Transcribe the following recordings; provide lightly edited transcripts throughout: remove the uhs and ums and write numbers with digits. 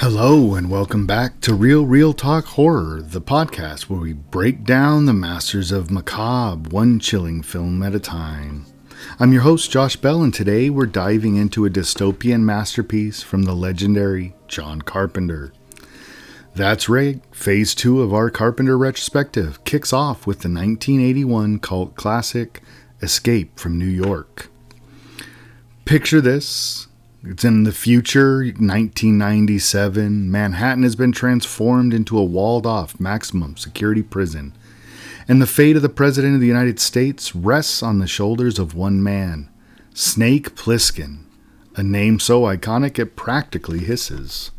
Hello and welcome back to Real Talk Horror, the podcast where we break down the masters of macabre, one chilling film at a time. I'm your host Josh Bell, and today we're diving into a dystopian masterpiece from the legendary John Carpenter. That's right, Phase 2 of our Carpenter retrospective kicks off with the 1981 cult classic, Escape from New York. Picture this. It's in the future, 1997. Manhattan has been transformed into a walled-off maximum security prison, and the fate of the President of the United States rests on the shoulders of one man, Snake Plissken, a name so iconic it practically hisses.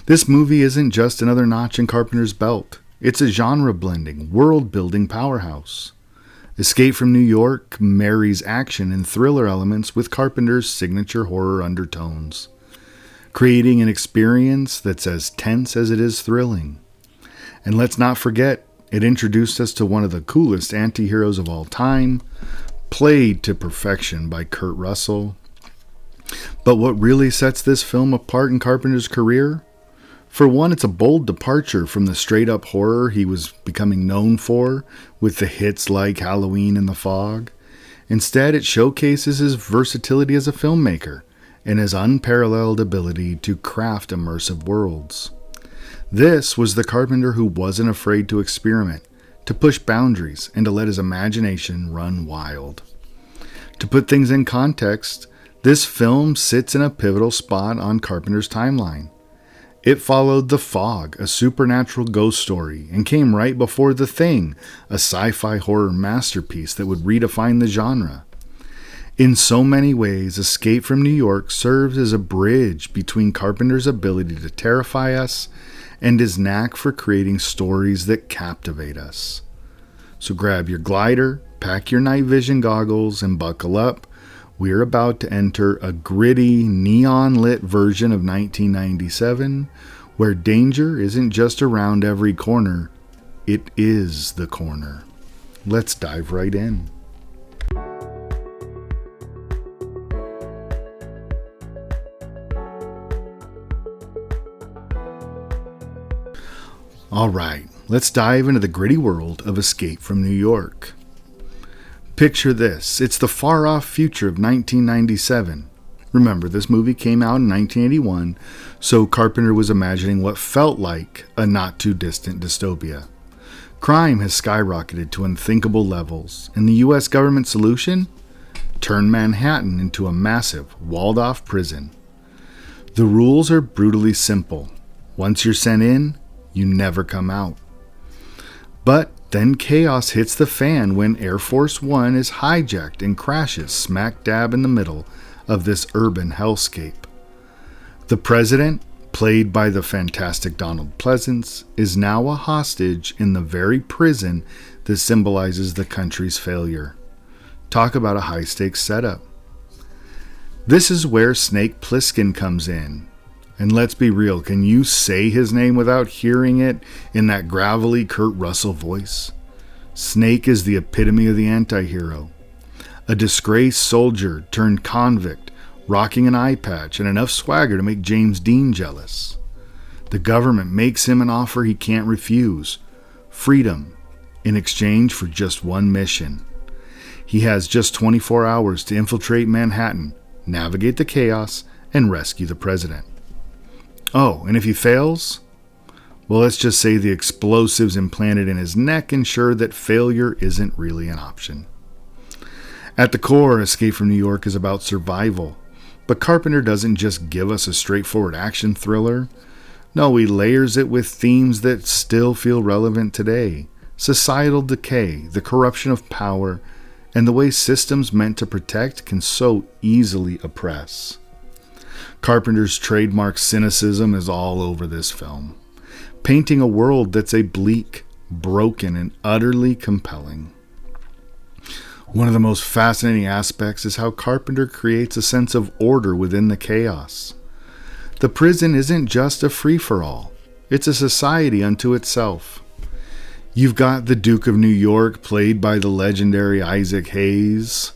This movie isn't just another notch in Carpenter's belt. It's a genre-blending, world-building powerhouse. Escape from New York marries action and thriller elements with Carpenter's signature horror undertones, creating an experience that's as tense as it is thrilling. And let's not forget, it introduced us to one of the coolest antiheroes of all time, played to perfection by Kurt Russell. But what really sets this film apart in Carpenter's career? For one, it's a bold departure from the straight-up horror he was becoming known for, with the hits like Halloween and The Fog. Instead, it showcases his versatility as a filmmaker and his unparalleled ability to craft immersive worlds. This was the Carpenter who wasn't afraid to experiment, to push boundaries, and to let his imagination run wild. To put things in context, this film sits in a pivotal spot on Carpenter's timeline. It followed The Fog, a supernatural ghost story, and came right before The Thing, a sci-fi horror masterpiece that would redefine the genre. In so many ways, Escape from New York serves as a bridge between Carpenter's ability to terrify us and his knack for creating stories that captivate us. So grab your glider, pack your night vision goggles, and buckle up. We're about to enter a gritty, neon-lit version of 1997, where danger isn't just around every corner, it is the corner. Let's dive right in. Alright, let's dive into the gritty world of Escape from New York. Picture this, it's the far-off future of 1997. Remember, this movie came out in 1981, so Carpenter was imagining what felt like a not-too-distant dystopia. Crime has skyrocketed to unthinkable levels, and the U.S. government solution? Turn Manhattan into a massive, walled-off prison. The rules are brutally simple. Once you're sent in, you never come out. But then chaos hits the fan when Air Force One is hijacked and crashes smack dab in the middle of this urban hellscape. The president, played by the fantastic Donald Pleasence, is now a hostage in the very prison that symbolizes the country's failure. Talk about a high-stakes setup. This is where Snake Plissken comes in. And let's be real, can you say his name without hearing it in that gravelly Kurt Russell voice? Snake is the epitome of the antihero. A disgraced soldier turned convict, rocking an eyepatch and enough swagger to make James Dean jealous. The government makes him an offer he can't refuse: freedom in exchange for just one mission. He has just 24 hours to infiltrate Manhattan, navigate the chaos, and rescue the president. Oh, and if he fails? Well, let's just say the explosives implanted in his neck ensure that failure isn't really an option. At the core, Escape from New York is about survival. But Carpenter doesn't just give us a straightforward action thriller. No, he layers it with themes that still feel relevant today. Societal decay, the corruption of power, and the way systems meant to protect can so easily oppress. Carpenter's trademark cynicism is all over this film, painting a world that's a bleak, broken, and utterly compelling. One of the most fascinating aspects is how Carpenter creates a sense of order within the chaos. The prison isn't just a free-for-all, it's a society unto itself. You've got the Duke of New York, played by the legendary Isaac Hayes,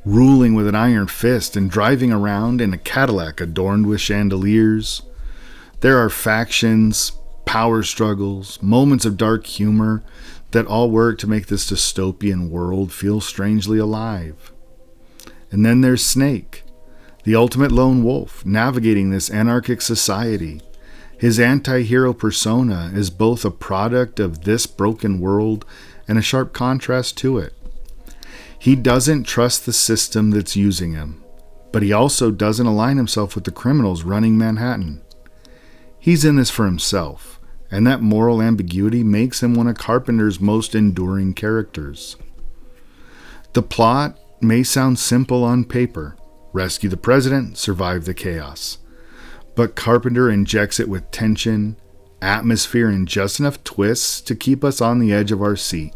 ruling with an iron fist and driving around in a Cadillac adorned with chandeliers. There are factions, power struggles, moments of dark humor that all work to make this dystopian world feel strangely alive. And then there's Snake, the ultimate lone wolf, navigating this anarchic society. His anti-hero persona is both a product of this broken world and a sharp contrast to it. He doesn't trust the system that's using him, but he also doesn't align himself with the criminals running Manhattan. He's in this for himself, and that moral ambiguity makes him one of Carpenter's most enduring characters. The plot may sound simple on paper: rescue the president, survive the chaos. But Carpenter injects it with tension, atmosphere, and just enough twists to keep us on the edge of our seat.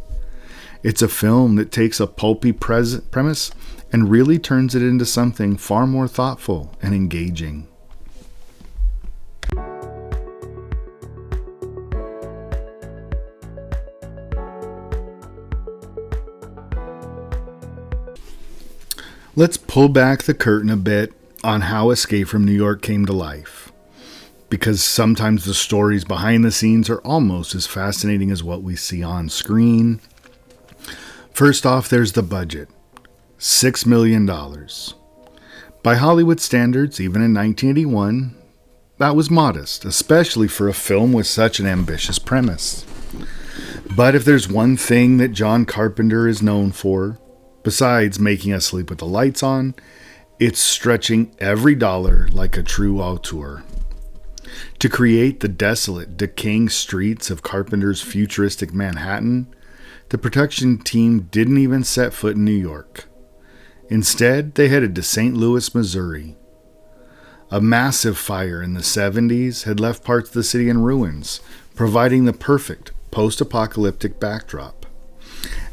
It's a film that takes a pulpy premise and really turns it into something far more thoughtful and engaging. Let's pull back the curtain a bit on how Escape from New York came to life, because sometimes the stories behind the scenes are almost as fascinating as what we see on screen. First off, there's the budget. $6 million. By Hollywood standards, even in 1981, that was modest, especially for a film with such an ambitious premise. But if there's one thing that John Carpenter is known for, besides making us sleep with the lights on, it's stretching every dollar like a true auteur. To create the desolate, decaying streets of Carpenter's futuristic Manhattan, the production team didn't even set foot in New York. Instead, they headed to St. Louis, Missouri. A massive fire in the 70s had left parts of the city in ruins, providing the perfect post-apocalyptic backdrop.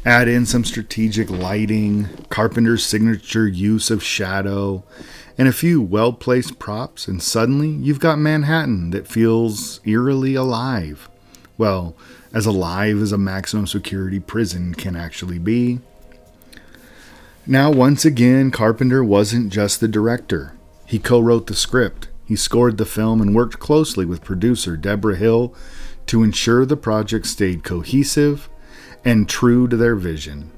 Add in some strategic lighting, Carpenter's signature use of shadow, and a few well-placed props, and suddenly you've got Manhattan that feels eerily alive. Well, as alive as a maximum security prison can actually be. Now, once again, Carpenter wasn't just the director. He co-wrote the script, he scored the film, and worked closely with producer Deborah Hill to ensure the project stayed cohesive and true to their vision.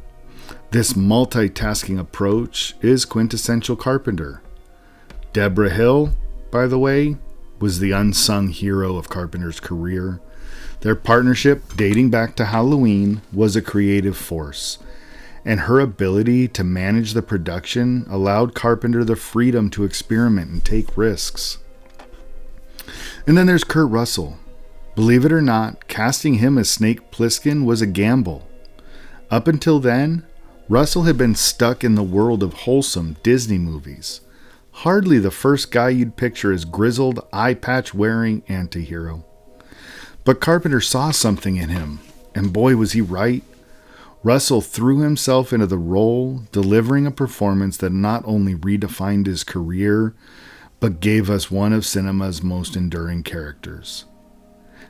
This multitasking approach is quintessential Carpenter. Deborah Hill, by the way, was the unsung hero of Carpenter's career. Their partnership, dating back to Halloween, was a creative force, and her ability to manage the production allowed Carpenter the freedom to experiment and take risks. And then there's Kurt Russell. Believe it or not, casting him as Snake Plissken was a gamble. Up until then, Russell had been stuck in the world of wholesome Disney movies. Hardly the first guy you'd picture as grizzled, eyepatch wearing antihero. But Carpenter saw something in him, and boy was he right. Russell threw himself into the role, delivering a performance that not only redefined his career, but gave us one of cinema's most enduring characters.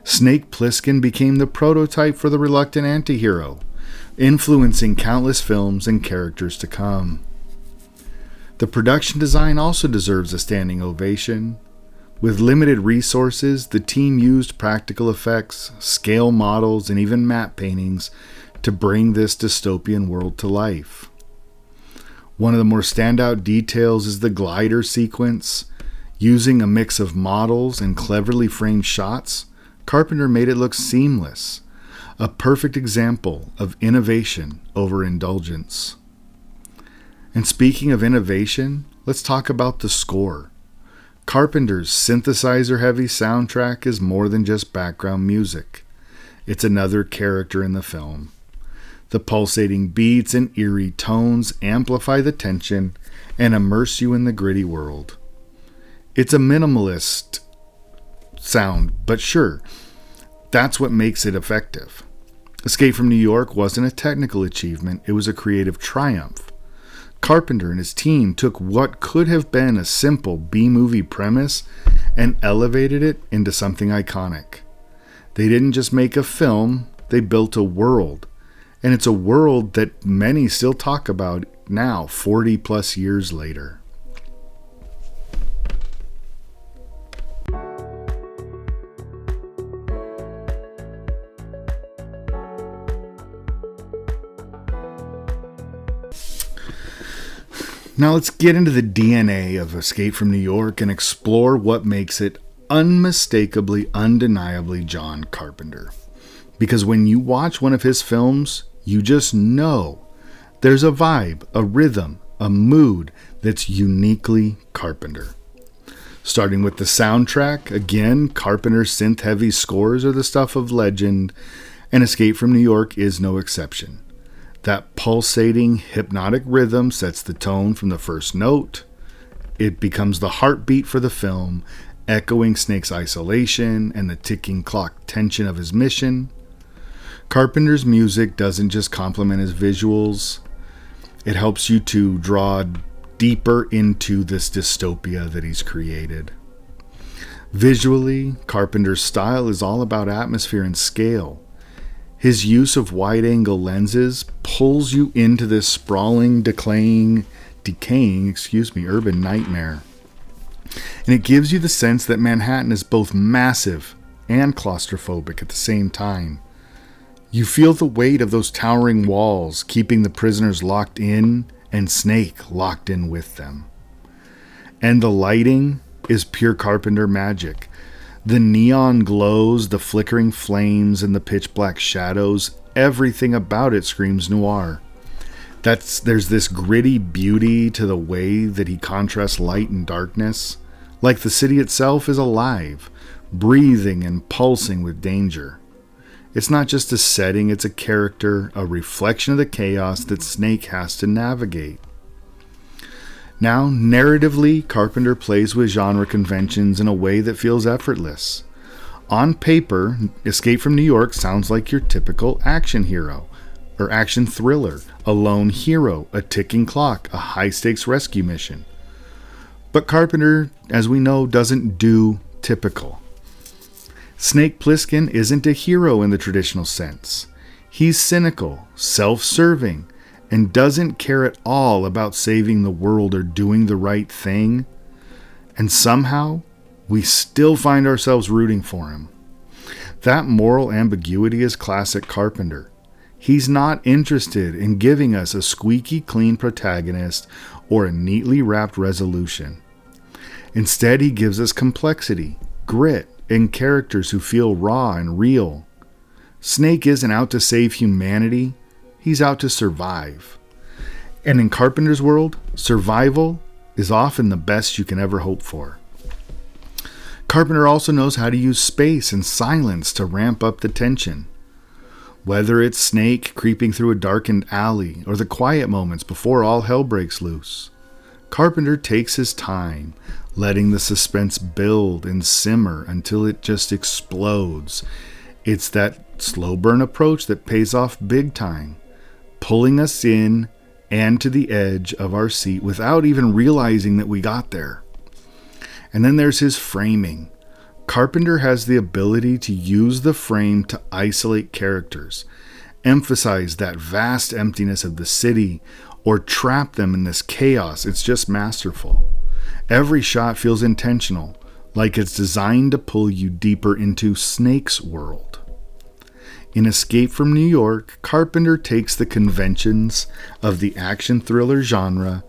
Snake Plissken became the prototype for the reluctant antihero, influencing countless films and characters to come. The production design also deserves a standing ovation. With limited resources, the team used practical effects, scale models, and even matte paintings to bring this dystopian world to life. One of the more standout details is the glider sequence. Using a mix of models and cleverly framed shots, Carpenter made it look seamless, a perfect example of innovation over indulgence. And speaking of innovation, let's talk about the score. Carpenter's synthesizer-heavy soundtrack is more than just background music. It's another character in the film. The pulsating beats and eerie tones amplify the tension and immerse you in the gritty world. It's a minimalist sound, but sure, that's what makes it effective. Escape from New York wasn't a technical achievement, it was a creative triumph. Carpenter and his team took what could have been a simple B-movie premise and elevated it into something iconic. They didn't just make a film, they built a world. And it's a world that many still talk about now, 40 plus years later. Now let's get into the DNA of Escape from New York and explore what makes it unmistakably, undeniably John Carpenter. Because when you watch one of his films, you just know there's a vibe, a rhythm, a mood that's uniquely Carpenter. Starting with the soundtrack, again, Carpenter's synth-heavy scores are the stuff of legend, and Escape from New York is no exception. That pulsating, hypnotic rhythm sets the tone from the first note. It becomes the heartbeat for the film, echoing Snake's isolation and the ticking clock tension of his mission. Carpenter's music doesn't just complement his visuals. It helps you to draw deeper into this dystopia that he's created. Visually, Carpenter's style is all about atmosphere and scale. His use of wide-angle lenses pulls you into this sprawling, decaying, urban nightmare. And it gives you the sense that Manhattan is both massive and claustrophobic at the same time. You feel the weight of those towering walls, keeping the prisoners locked in and Snake locked in with them. And the lighting is pure Carpenter magic. The neon glows, the flickering flames, and the pitch black shadows, everything about it screams noir. There's this gritty beauty to the way that he contrasts light and darkness, like the city itself is alive, breathing and pulsing with danger. It's not just a setting, it's a character, a reflection of the chaos that Snake has to navigate. Now, narratively, Carpenter plays with genre conventions in a way that feels effortless. On paper, Escape from New York sounds like your typical action hero, or action thriller, a lone hero, a ticking clock, a high-stakes rescue mission. But Carpenter, as we know, doesn't do typical. Snake Plissken isn't a hero in the traditional sense. He's cynical, self-serving, and doesn't care at all about saving the world or doing the right thing. And somehow, we still find ourselves rooting for him. That moral ambiguity is classic Carpenter. He's not interested in giving us a squeaky clean protagonist or a neatly wrapped resolution. Instead, he gives us complexity, grit, and characters who feel raw and real. Snake isn't out to save humanity. He's out to survive. And in Carpenter's world, survival is often the best you can ever hope for. Carpenter also knows how to use space and silence to ramp up the tension. Whether it's Snake creeping through a darkened alley or the quiet moments before all hell breaks loose, Carpenter takes his time, letting the suspense build and simmer until it just explodes. It's that slow burn approach that pays off big time, pulling us in and to the edge of our seat without even realizing that we got there. And then there's his framing. Carpenter has the ability to use the frame to isolate characters, emphasize that vast emptiness of the city, or trap them in this chaos. It's just masterful. Every shot feels intentional, like it's designed to pull you deeper into Snake's world. In Escape from New York, Carpenter takes the conventions of the action thriller genre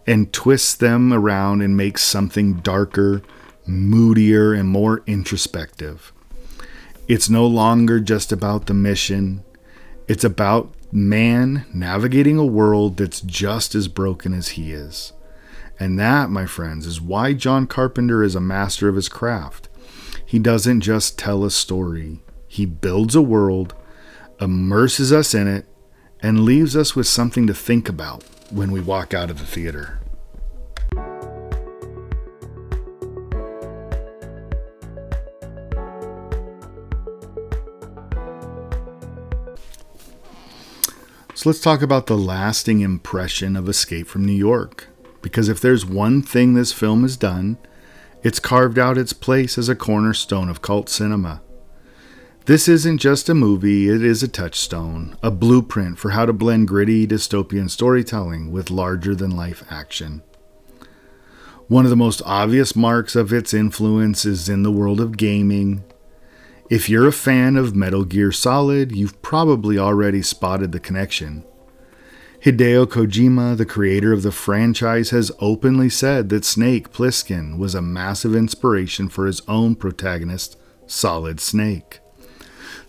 and twists them around and makes something darker, moodier, and more introspective. It's no longer just about the mission. It's about man navigating a world that's just as broken as he is. And that, my friends, is why John Carpenter is a master of his craft. He doesn't just tell a story. He builds a world, immerses us in it, and leaves us with something to think about when we walk out of the theater. So let's talk about the lasting impression of Escape from New York. Because if there's one thing this film has done, it's carved out its place as a cornerstone of cult cinema. This isn't just a movie, it is a touchstone, a blueprint for how to blend gritty dystopian storytelling with larger-than-life action. One of the most obvious marks of its influence is in the world of gaming. If you're a fan of Metal Gear Solid, you've probably already spotted the connection. Hideo Kojima, the creator of the franchise, has openly said that Snake Plissken was a massive inspiration for his own protagonist, Solid Snake.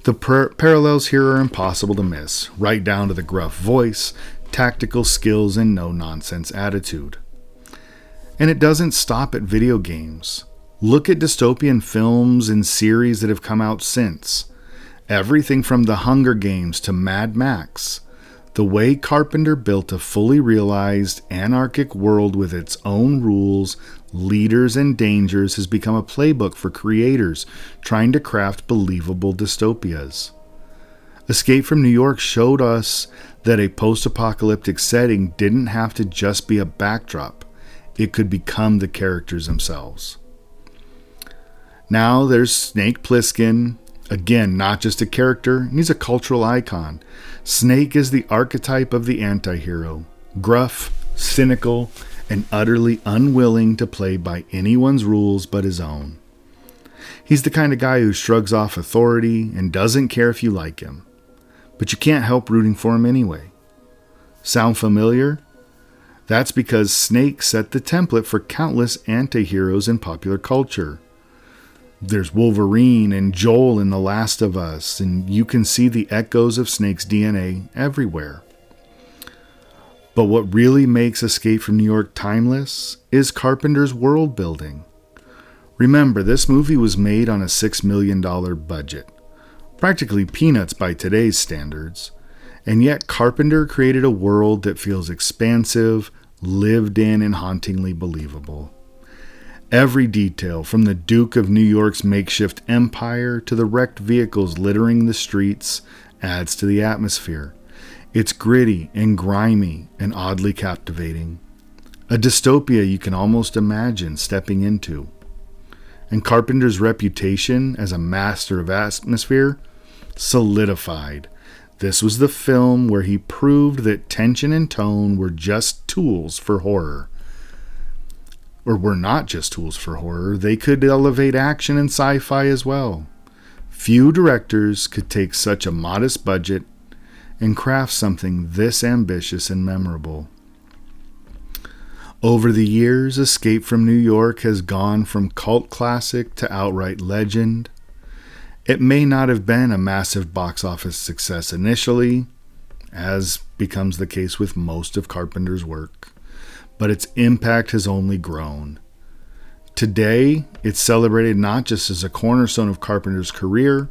The parallels here are impossible to miss, right down to the gruff voice, tactical skills, and no-nonsense attitude. And it doesn't stop at video games. Look at dystopian films and series that have come out since. Everything from The Hunger Games to Mad Max. The way Carpenter built a fully realized, anarchic world with its own rules, leaders, and dangers has become a playbook for creators trying to craft believable dystopias. Escape from New York showed us that a post-apocalyptic setting didn't have to just be a backdrop. It could become the characters themselves. Now there's Snake Plissken. Again, not just a character, he's a cultural icon. Snake is the archetype of the antihero, gruff, cynical, and utterly unwilling to play by anyone's rules but his own. He's the kind of guy who shrugs off authority and doesn't care if you like him, but you can't help rooting for him anyway. Sound familiar? That's because Snake set the template for countless antiheroes in popular culture. There's Wolverine and Joel in The Last of Us, and you can see the echoes of Snake's DNA everywhere. But what really makes Escape from New York timeless is Carpenter's world building. Remember, this movie was made on a $6 million budget, practically peanuts by today's standards, and yet Carpenter created a world that feels expansive, lived in, and hauntingly believable. Every detail, from the Duke of New York's makeshift empire to the wrecked vehicles littering the streets, adds to the atmosphere. It's gritty and grimy and oddly captivating. A dystopia you can almost imagine stepping into. And Carpenter's reputation as a master of atmosphere solidified. This was the film where he proved that tension and tone were just tools for horror. Or were not just tools for horror, they could elevate action and sci-fi as well. Few directors could take such a modest budget and craft something this ambitious and memorable. Over the years, Escape from New York has gone from cult classic to outright legend. It may not have been a massive box office success initially, as becomes the case with most of Carpenter's work, but its impact has only grown. Today, it's celebrated not just as a cornerstone of Carpenter's career,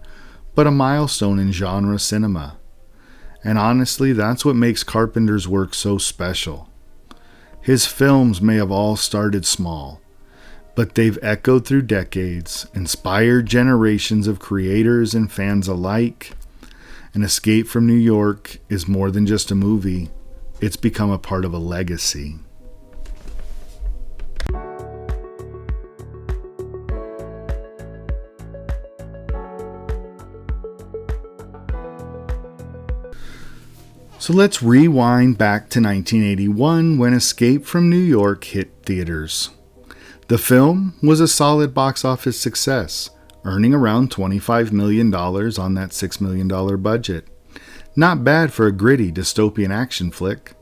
but a milestone in genre cinema. And honestly, that's what makes Carpenter's work so special. His films may have all started small, but they've echoed through decades, inspired generations of creators and fans alike. And Escape from New York is more than just a movie. It's become a part of a legacy. So let's rewind back to 1981 when Escape from New York hit theaters. The film was a solid box office success, earning around $25 million on that $6 million budget. Not bad for a gritty dystopian action flick.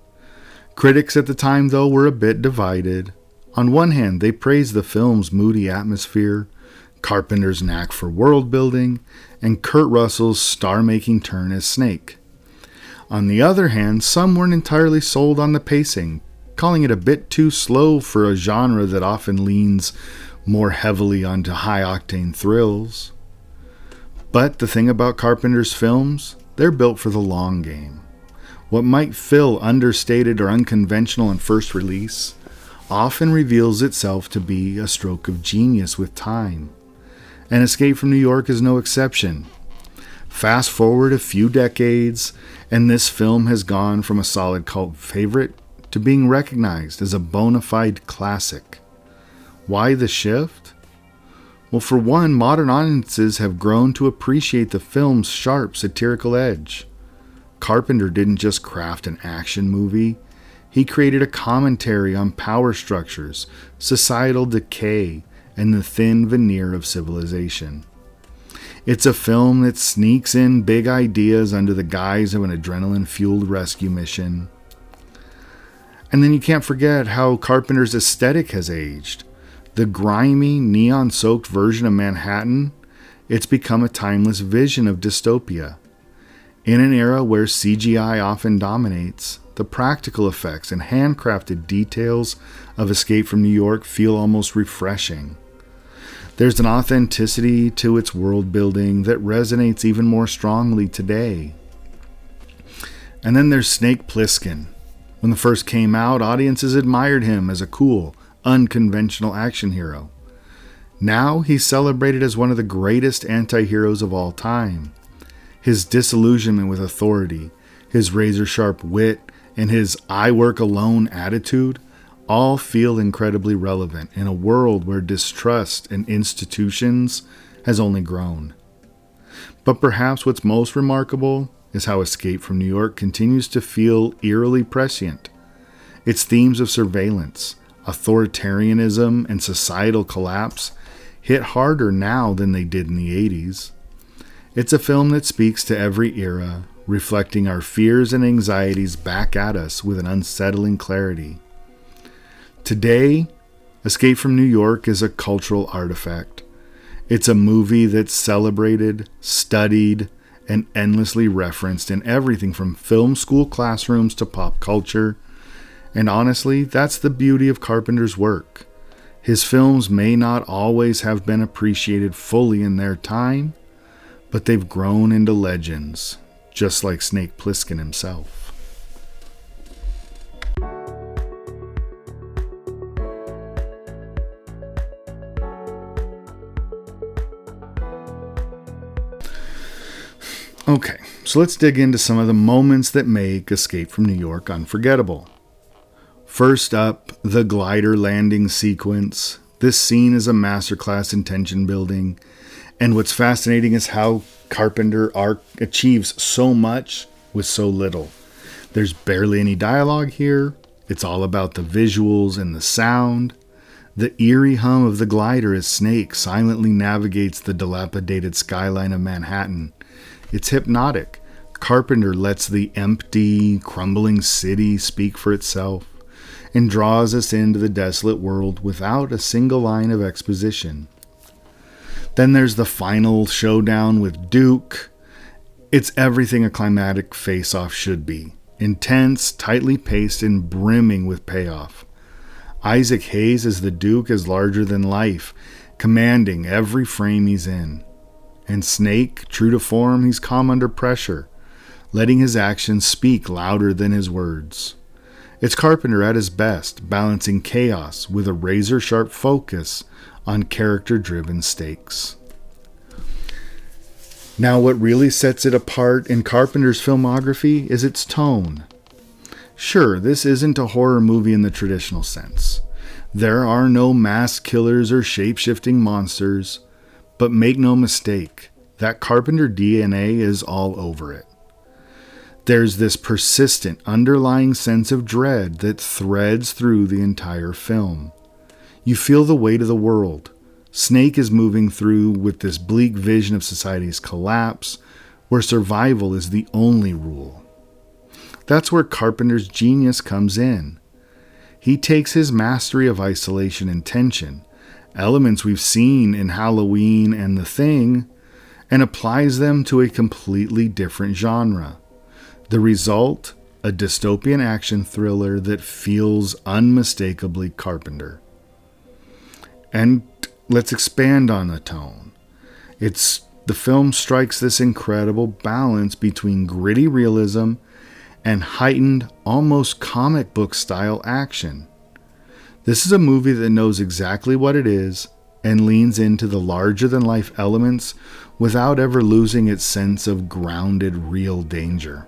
Critics at the time, though, were a bit divided. On one hand, they praised the film's moody atmosphere, Carpenter's knack for world building, and Kurt Russell's star-making turn as Snake. On the other hand, some weren't entirely sold on the pacing, calling it a bit too slow for a genre that often leans more heavily onto high-octane thrills. But the thing about Carpenter's films, they're built for the long game. What might feel understated or unconventional in first release often reveals itself to be a stroke of genius with time. And Escape from New York is no exception. Fast forward a few decades, and this film has gone from a solid cult favorite to being recognized as a bona fide classic. Why the shift? Well, for one, modern audiences have grown to appreciate the film's sharp satirical edge. Carpenter didn't just craft an action movie, he created a commentary on power structures, societal decay, and the thin veneer of civilization. It's a film that sneaks in big ideas under the guise of an adrenaline-fueled rescue mission. And then you can't forget how Carpenter's aesthetic has aged. The grimy, neon-soaked version of Manhattan, it's become a timeless vision of dystopia. In an era where CGI often dominates, the practical effects and handcrafted details of Escape from New York feel almost refreshing. There's an authenticity to its world building that resonates even more strongly today. And then there's Snake Plissken. When the first came out, audiences admired him as a cool, unconventional action hero. Now he's celebrated as one of the greatest antiheroes of all time. His disillusionment with authority, his razor-sharp wit, and his I work alone attitude all feel incredibly relevant in a world where distrust in institutions has only grown. But perhaps what's most remarkable is how Escape from New York continues to feel eerily prescient. Its themes of surveillance, authoritarianism, and societal collapse hit harder now than they did in the 80s. It's a film that speaks to every era, reflecting our fears and anxieties back at us with an unsettling clarity. Today, Escape from New York is a cultural artifact. It's a movie that's celebrated, studied, and endlessly referenced in everything from film school classrooms to pop culture. And honestly, that's the beauty of Carpenter's work. His films may not always have been appreciated fully in their time, but they've grown into legends, just like Snake Plissken himself. Okay, so let's dig into some of the moments that make Escape from New York unforgettable. First up, the glider landing sequence. This scene is a masterclass in tension building, and what's fascinating is how Carpenter achieves so much with so little. There's barely any dialogue here. It's all about the visuals and the sound. The eerie hum of the glider as Snake silently navigates the dilapidated skyline of Manhattan. It's hypnotic. Carpenter lets the empty, crumbling city speak for itself and draws us into the desolate world without a single line of exposition. Then there's the final showdown with Duke. It's everything a climatic face-off should be. Intense, tightly paced, and brimming with payoff. Isaac Hayes as the Duke is larger than life, commanding every frame he's in. And Snake, true to form, he's calm under pressure, letting his actions speak louder than his words. It's Carpenter at his best, balancing chaos with a razor-sharp focus on character-driven stakes. Now, what really sets it apart in Carpenter's filmography is its tone. Sure, this isn't a horror movie in the traditional sense. There are no mass killers or shape-shifting monsters, but make no mistake, that Carpenter DNA is all over it. There's this persistent underlying sense of dread that threads through the entire film. You feel the weight of the world. Snake is moving through with this bleak vision of society's collapse, where survival is the only rule. That's where Carpenter's genius comes in. He takes his mastery of isolation and tension, elements we've seen in Halloween and The Thing, and applies them to a completely different genre. The result, a dystopian action thriller that feels unmistakably Carpenter. And let's expand on the tone. The film strikes this incredible balance between gritty realism and heightened, almost comic book style action. This is a movie that knows exactly what it is and leans into the larger-than-life elements without ever losing its sense of grounded, real danger.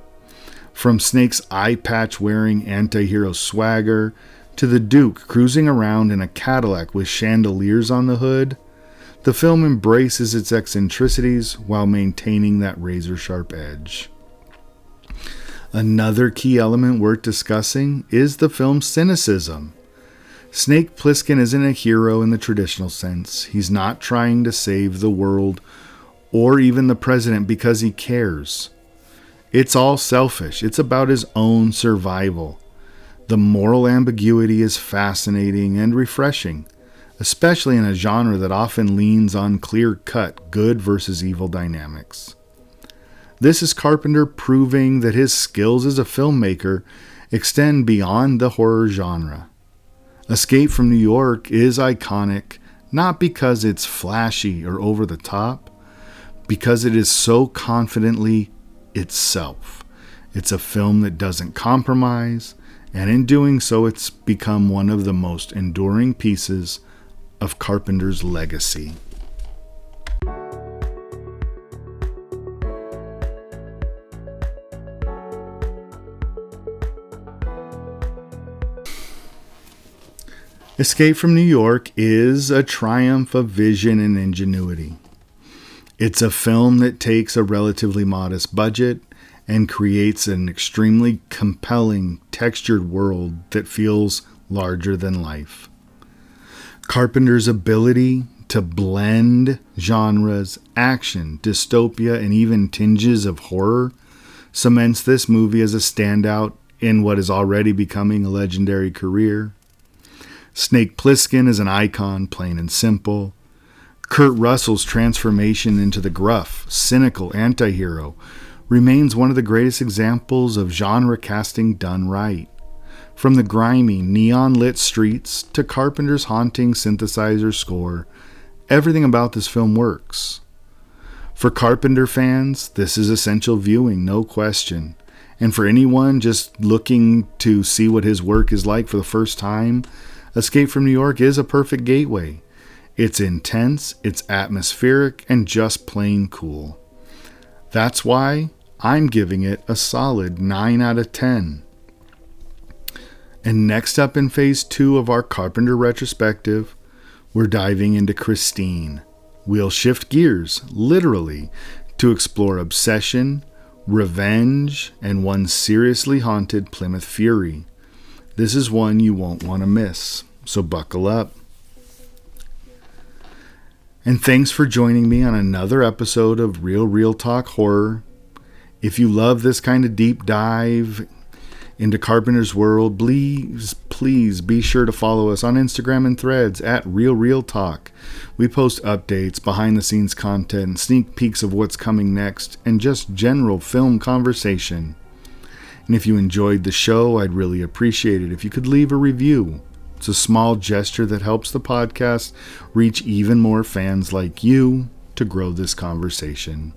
From Snake's eyepatch wearing anti-hero swagger to the Duke cruising around in a Cadillac with chandeliers on the hood, the film embraces its eccentricities while maintaining that razor-sharp edge. Another key element worth discussing is the film's cynicism. Snake Plissken isn't a hero in the traditional sense. He's not trying to save the world or even the president because he cares. It's all selfish. It's about his own survival. The moral ambiguity is fascinating and refreshing, especially in a genre that often leans on clear-cut good versus evil dynamics. This is Carpenter proving that his skills as a filmmaker extend beyond the horror genre. Escape from New York is iconic, not because it's flashy or over the top, because it is so confidently itself. It's a film that doesn't compromise, and in doing so, it's become one of the most enduring pieces of Carpenter's legacy. Escape from New York is a triumph of vision and ingenuity. It's a film that takes a relatively modest budget and creates an extremely compelling, textured world that feels larger than life. Carpenter's ability to blend genres, action, dystopia, and even tinges of horror cements this movie as a standout in what is already becoming a legendary career. Snake Plissken is an icon, plain and simple. Kurt Russell's transformation into the gruff, cynical antihero remains one of the greatest examples of genre casting done right. From the grimy, neon-lit streets to Carpenter's haunting synthesizer score, everything about this film works. For Carpenter fans, this is essential viewing, no question. And for anyone just looking to see what his work is like for the first time, Escape from New York is a perfect gateway. It's intense, it's atmospheric, and just plain cool. That's why I'm giving it a solid 9 out of 10. And next up in phase 2 of our Carpenter retrospective, we're diving into Christine. We'll shift gears, literally, to explore obsession, revenge, and one seriously haunted Plymouth Fury. This is one you won't want to miss, so buckle up. And thanks for joining me on another episode of Real Talk Horror. If you love this kind of deep dive into Carpenter's world, please be sure to follow us on Instagram and Threads at Real Talk. We post updates, behind the scenes content, sneak peeks of what's coming next, and just general film conversation. And if you enjoyed the show, I'd really appreciate it if you could leave a review. It's a small gesture that helps the podcast reach even more fans like you to grow this conversation.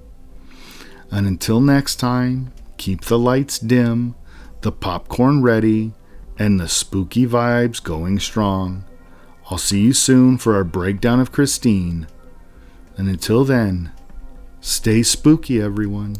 And until next time, keep the lights dim, the popcorn ready, and the spooky vibes going strong. I'll see you soon for our breakdown of Christine. And until then, stay spooky, everyone.